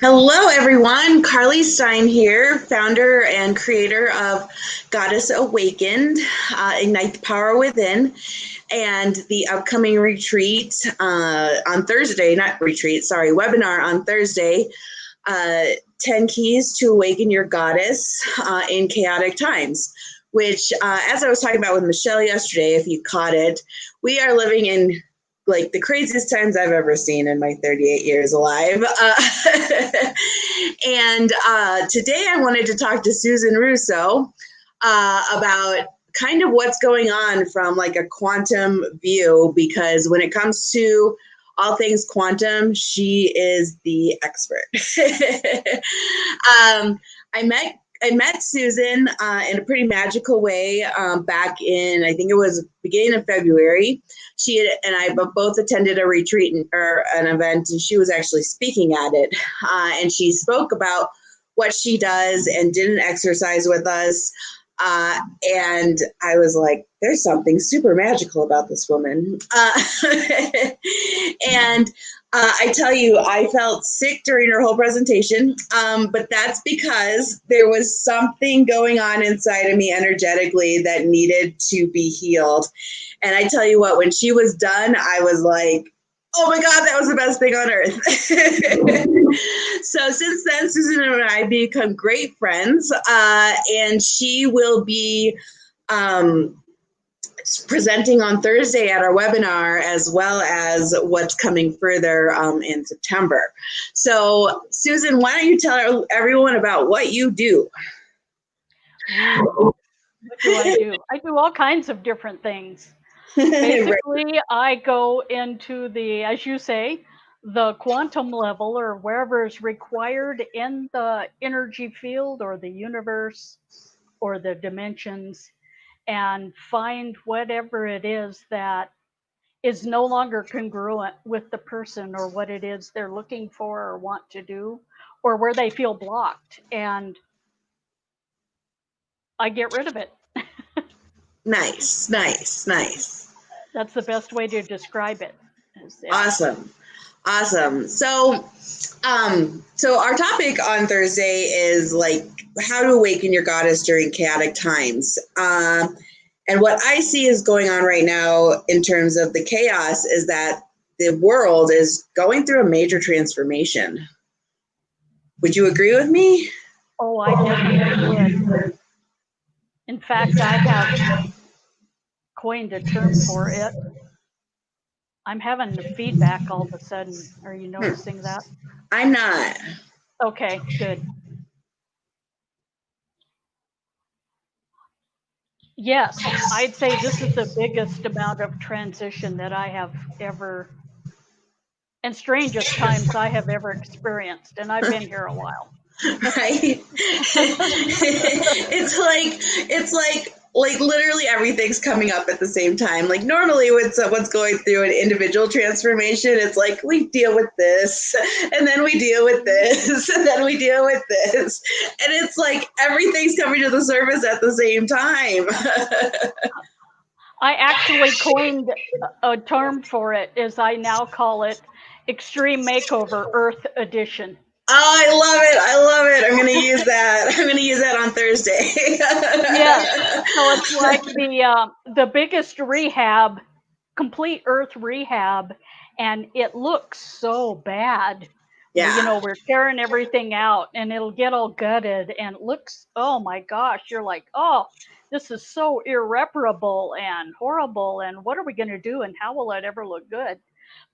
Hello, everyone. Carly Stein here, founder and creator of Goddess Awakened, Ignite the Power Within, and the upcoming retreat on Thursday, not retreat, sorry, webinar on Thursday, uh, 10 Keys to Awaken Your Goddess in Chaotic Times, which, as I was talking about with Michelle yesterday, if you caught it, we are living in like the craziest times I've ever seen in my 38 years alive. And today I wanted to talk to Susan Russo about kind of what's going on from like a quantum view, because when it comes to all things quantum, she is the expert. I met Susan in a pretty magical way back in, I think it was beginning of February. She and I both attended a retreat or an event, and she was actually speaking at it. And she spoke about what she does and did an exercise with us. And I was like, there's something super magical about this woman. And I tell you, I felt sick during her whole presentation, but that's because there was something going on inside of me energetically that needed to be healed. And I tell you what, when she was done, I was like, oh my God, that was the best thing on earth. So since then, Susan and I become great friends, and she will be presenting on Thursday at our webinar, as well as what's coming further in September. So, Susan, why don't you tell everyone about what you do? What do I do? I do all kinds of different things. Basically, I go into the, as you say, the quantum level or wherever is required in the energy field or the universe or the dimensions, and find whatever it is that is no longer congruent with the person or what it is they're looking for or want to do, or where they feel blocked, and I get rid of it. Nice, nice, nice. That's the best way to describe it. Awesome. Awesome. So our topic on Thursday is like how to awaken your goddess during chaotic times. And what I see is going on right now in terms of the chaos is that the world is going through a major transformation. Would you agree with me? Oh, I definitely would. In fact, I have coined a term for it. I'm having the feedback all of a sudden. Are you noticing that? I'm not. Okay, good. Yes, I'd say this is the biggest amount of transition that I have ever, and strangest times I have ever experienced, and I've been here a while. Right? it's like literally everything's coming up at the same time. Like normally when someone's going through an individual transformation, it's like we deal with this and then we deal with this and then we deal with this. And it's like everything's coming to the surface at the same time. I actually coined a term for it, as I now call it Extreme Makeover Earth Edition. Oh, I love it. I love it. I'm going to use that. I'm going to use that on Thursday. Yes. So it's like the biggest rehab, complete Earth rehab, and it looks so bad. Yeah. You know, we're tearing everything out, and it'll get all gutted, and it looks, oh my gosh, you're like, oh, this is so irreparable and horrible, and what are we going to do, and how will it ever look good?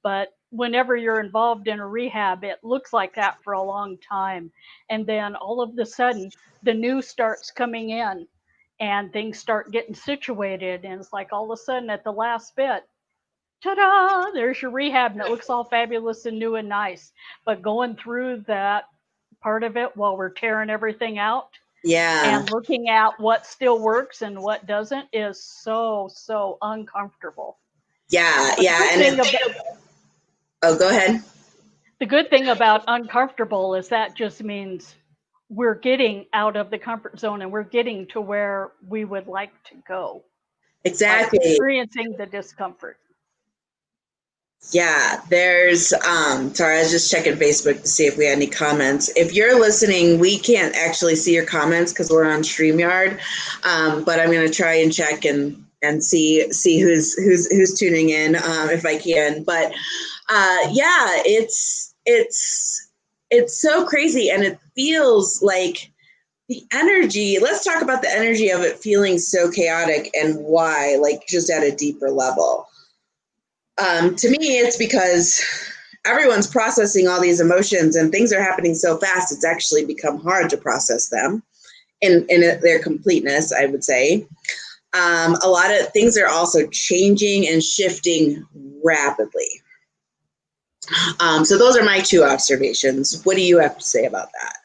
But whenever you're involved in a rehab, it looks like that for a long time. And then all of a sudden, the new starts coming in and things start getting situated. And it's like all of a sudden at the last bit, ta-da, there's your rehab, and it looks all fabulous and new and nice. But going through that part of it while we're tearing everything out, Yeah. and looking at what still works and what doesn't is so uncomfortable. Yeah. But Yeah. Oh, go ahead. the good thing about uncomfortable is that just means we're getting out of the comfort zone and we're getting to where we would like to go by Exactly. experiencing the discomfort. Yeah, there's sorry, I was just checking Facebook to see if we had any comments. If you're listening, we can't actually see your comments because we're on StreamYard. But I'm gonna try and check and see who's tuning in if I can. But yeah, it's so crazy, and it feels like the energy. Let's talk about the energy of it feeling so chaotic and why, like just at a deeper level. To me, it's because everyone's processing all these emotions and things are happening so fast, it's actually become hard to process them in their completeness, I would say. A lot of things are also changing and shifting rapidly. So those are my two observations. What do you have to say about that?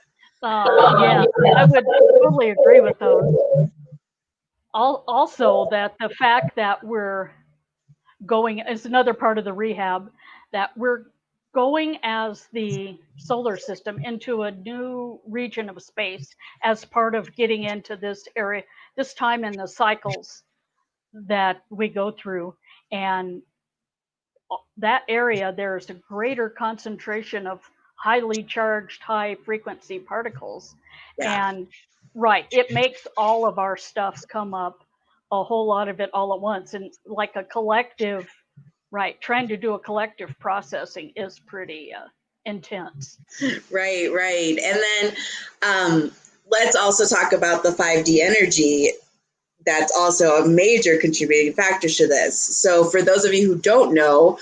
Yeah, I would totally agree with those. Also, that the fact that we're going is another part of the rehab, that we're going as the solar system into a new region of space as part of getting into this area, this time in the cycles that we go through. And that area, there's a greater concentration of highly charged, high frequency particles. Yeah. And right, it makes all of our stuff come up, a whole lot of it all at once. And like a collective, right, trying to do a collective processing is pretty intense. Right. And then let's also talk about the 5D energy. That's also a major contributing factor to this. So, for those of you who don't know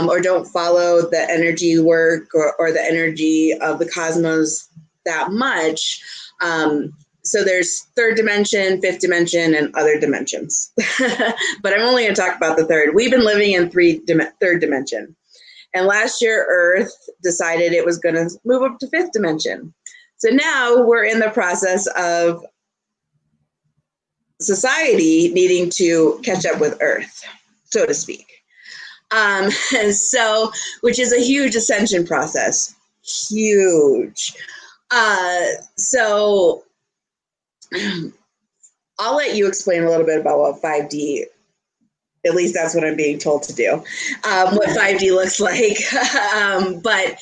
or don't follow the energy work or the energy of the cosmos that much, so there's third dimension, fifth dimension, and other dimensions. But I'm only going to talk about the third. We've been living in third dimension. And last year, Earth decided it was going to move up to fifth dimension. So now we're in the process of society needing to catch up with Earth, so to speak. So, which is a huge ascension process. Huge. So, I'll let you explain a little bit about what 5D, at least that's what I'm being told to do, what 5D looks like. But,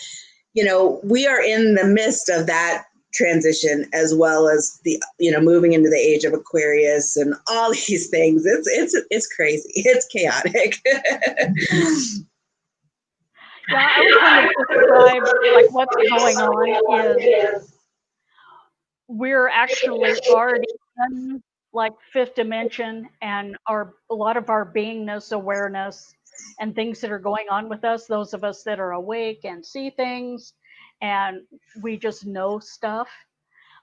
we are in the midst of that transition, as well as the moving into the age of Aquarius and all these things. It's crazy. It's chaotic. Yeah, I would kind of describe like what's going on is we're actually already in like fifth dimension, and a lot of our beingness, awareness, and things that are going on with us, those of us that are awake and see things, and we just know stuff,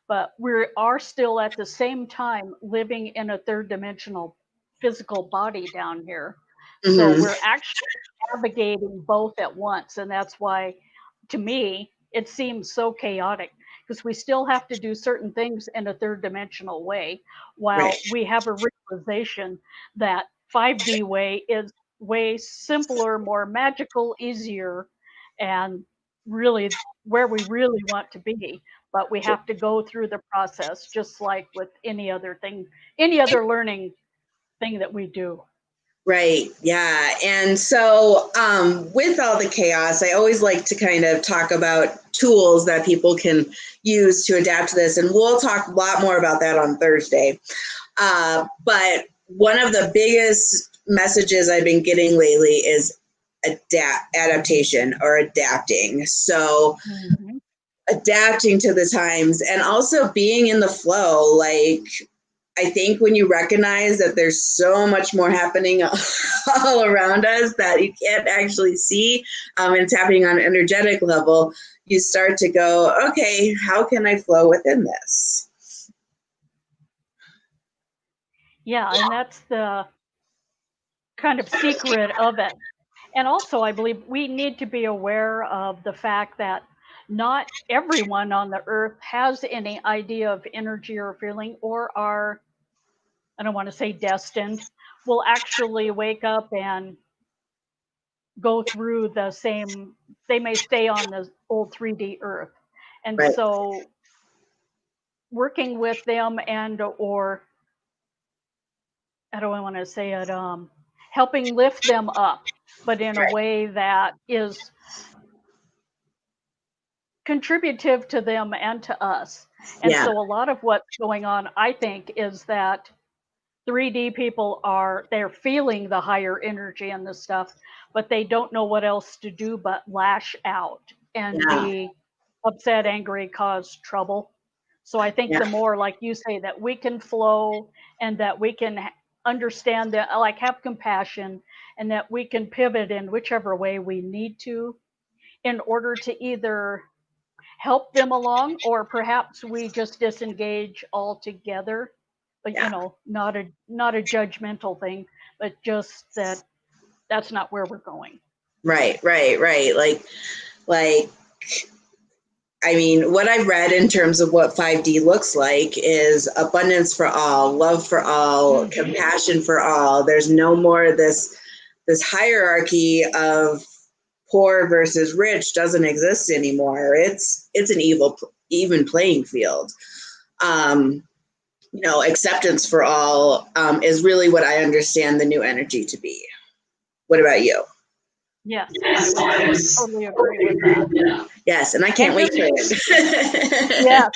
but we are still at the same time living in a third dimensional physical body down here. So Mm-hmm. we're actually navigating both at once. And that's why, to me, it seems so chaotic, because we still have to do certain things in a third dimensional way, while Right. we have a realization that 5D way is way simpler, more magical, easier, and really where we really want to be. But we have to go through the process just like with any other thing, any other learning thing that we do. Right. Yeah. And so, with all the chaos, I always like to kind of talk about tools that people can use to adapt to this. And we'll talk a lot more about that on Thursday. But one of the biggest messages I've been getting lately is adaptation or adapting. So, Mm-hmm. adapting to the times and also being in the flow. Like, I think when you recognize that there's so much more happening all around us that you can't actually see, and it's happening on an energetic level, you start to go, okay, how can I flow within this? Yeah, and that's the kind of secret of it. And also, I believe we need to be aware of the fact that not everyone on the earth has any idea of energy or feeling, or are, I don't want to say destined, will actually wake up and go through the same, they may stay on the old 3D earth. And Right. so working with them, and or how do I want to say it, helping lift them up but in Right. a way that is contributive to them and to us. And Yeah. so a lot of what's going on, I think, is that 3D people they're feeling the higher energy and the stuff, but they don't know what else to do but lash out and Yeah. be upset, angry, cause trouble. So I think Yeah. the more, like you say, that we can flow and that we can understand that, like have compassion, and that we can pivot in whichever way we need to in order to either help them along, or perhaps we just disengage altogether. But Yeah. not a judgmental thing, but just that's not where we're going. Right. Right. Right. Like, I mean, what I've read in terms of what 5D looks like is abundance for all, love for all, Mm-hmm. compassion for all. There's no more this hierarchy of poor versus rich doesn't exist anymore. It's an even playing field. Acceptance for all is really what I understand the new energy to be. What about you? Yes, I would totally agree with that. Yes, and I can't And wait just for it. yeah,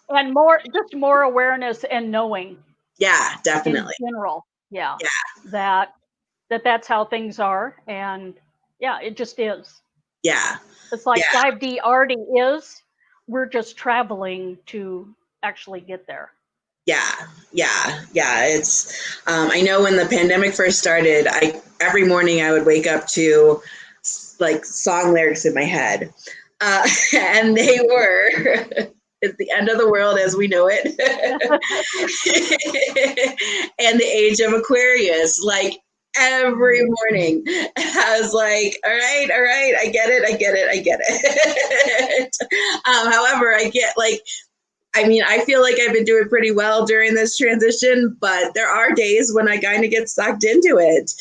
and just more awareness and knowing Yeah, in definitely. general. Yeah, Yeah, that that's how things are, and yeah, it just is. yeah, It's like yeah, 5D already is. We're just traveling to actually get there. yeah. I know when the pandemic first started, every morning I would wake up to like song lyrics in my head, and they were "It's the end of the world as we know it," and the age of Aquarius, like every morning. I was like, all right, I get it. However, I feel like I've been doing pretty well during this transition, but there are days when I kind of get sucked into it.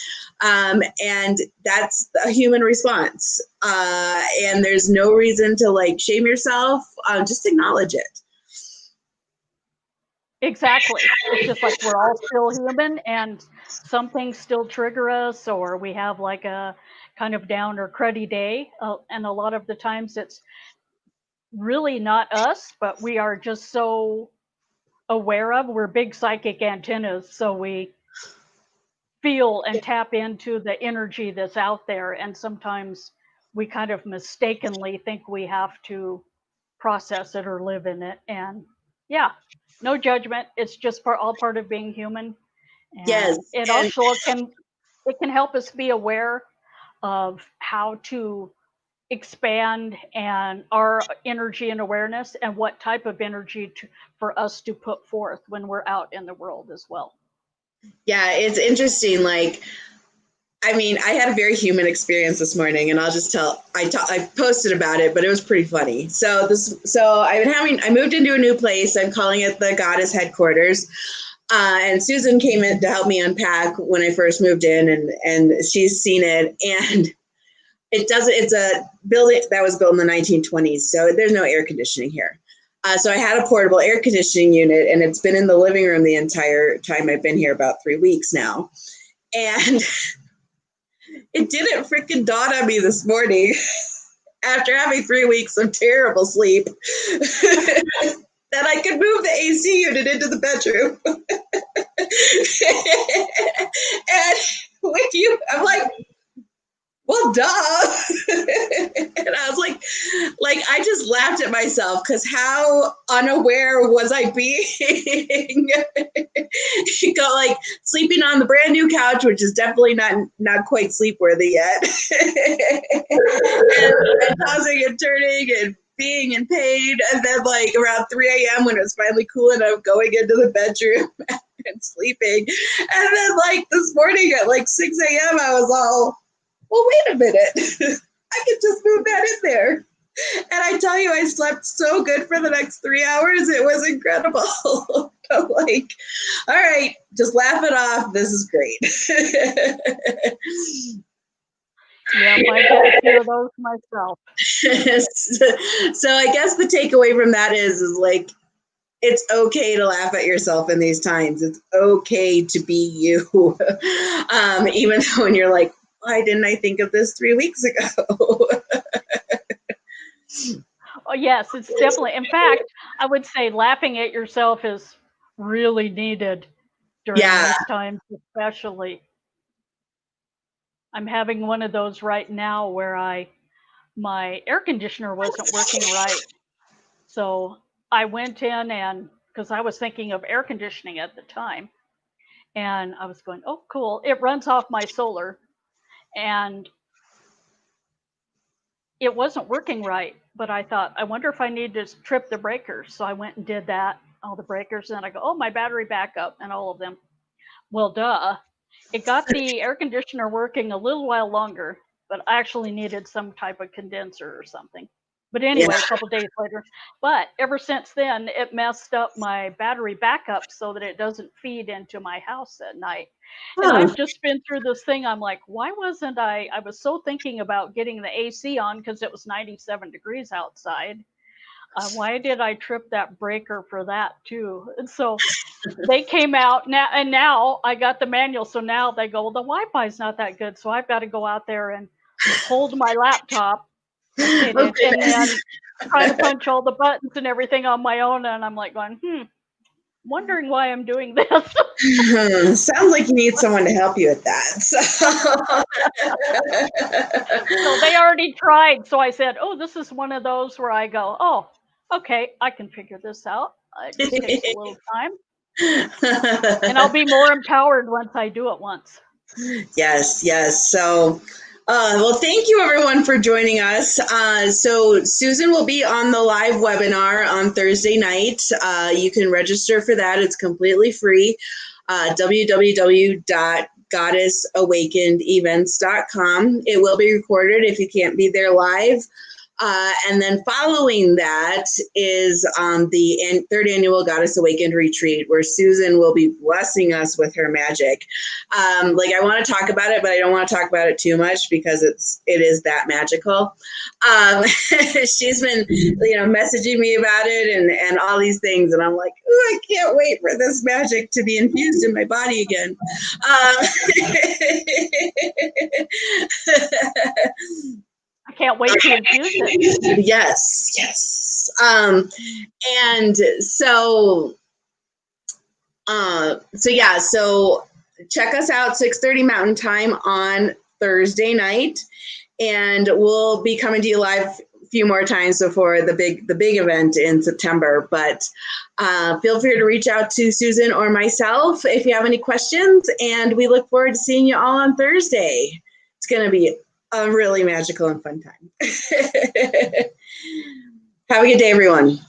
And that's a human response. And there's no reason to like shame yourself. Just acknowledge it. Exactly. It's just like we're all still human, and some things still trigger us, or we have like a kind of down or cruddy day. And a lot of the times it's really not us, but we are just so aware of. We're big psychic antennas, so we feel and tap into the energy that's out there. And sometimes we kind of mistakenly think we have to process it or live in it. And yeah, no judgment. It's just all part of being human. Yes. And it And also can help us be aware of how to expand and our energy and awareness, and what type of energy for us to put forth when we're out in the world as well. yeah, it's interesting. I had a very human experience this morning, and I'll just tell. I posted about it, but it was pretty funny. I moved into a new place. I'm calling it the Goddess headquarters. And Susan came in to help me unpack when I first moved in, and she's seen it. And it's a building that was built in the 1920s, so there's no air conditioning here. So I had a portable air conditioning unit, and it's been in the living room the entire time I've been here, about 3 weeks now. And it didn't freaking dawn on me this morning after having 3 weeks of terrible sleep that I could move the AC unit into the bedroom. And with you, I'm like, well, duh. And I was like, I just laughed at myself because how unaware was I being? Like sleeping on the brand new couch, which is definitely not quite sleep worthy yet, and tossing and turning and being in pain, and then like around 3 a.m. when it was finally cool enough, going into the bedroom and sleeping, and then like this morning at like 6 a.m. I was all, well, wait a minute. I could just move that in there. And I tell you, I slept so good for the next 3 hours. It was incredible. I'm like, all right, just laugh it off. This is great. Yep, I get a few of those myself. So I guess the takeaway from that is like, it's okay to laugh at yourself in these times. It's okay to be you. Even though when you're like, why didn't I think of this 3 weeks ago? Oh, yes, it's definitely. In fact, I would say laughing at yourself is really needed during Yeah. these times, especially. I'm having one of those right now where my air conditioner wasn't working right. So I went in and because I was thinking of air conditioning at the time, and I was going, oh, cool. It runs off my solar, and it wasn't working right. But I thought, I wonder if I need to trip the breakers. So I went and did that, all the breakers, and I go, oh, my battery backup and all of them. Well, duh. It got the air conditioner working a little while longer, but I actually needed some type of condenser or something. But Yeah. anyway, a couple days later. But ever since then, it messed up my battery backup so that it doesn't feed into my house at night. And Huh. I've just been through this thing. I'm like, why wasn't I was so thinking about getting the AC on because it was 97 degrees outside. Why did I trip that breaker for that too? And so they came out now, and now I got the manual. So now they go, well, the Wi-Fi's not that good, so I've got to go out there and hold my laptop, Oh, and then goodness. try to punch all the buttons and everything on my own. And I'm like going, wondering why I'm doing this. Sounds like you need someone to help you with that. So they already tried. So I said, oh, this is one of those where I go, oh, okay, I can figure this out. It just takes a little time, and I'll be more empowered once I do it once. Yes, yes. So, well, thank you everyone for joining us. So Susan will be on the live webinar on Thursday night. You can register for that. It's completely free. www.goddessawakenedevents.com. It will be recorded if you can't be there live. And then following that is the third annual Goddess Awakened retreat, where Susan will be blessing us with her magic. I want to talk about it, but I don't want to talk about it too much because it is that magical. She's been, messaging me about it and all these things, and I'm like, ooh, I can't wait for this magic to be infused in my body again. I can't wait to infuse it. Yes, yes. And so check us out 6:30 Mountain Time on Thursday night, and we'll be coming to you live a few more times before the big event in September. But feel free to reach out to Susan or myself if you have any questions, and we look forward to seeing you all on Thursday. It's going to be a really magical and fun time. Have a good day, everyone.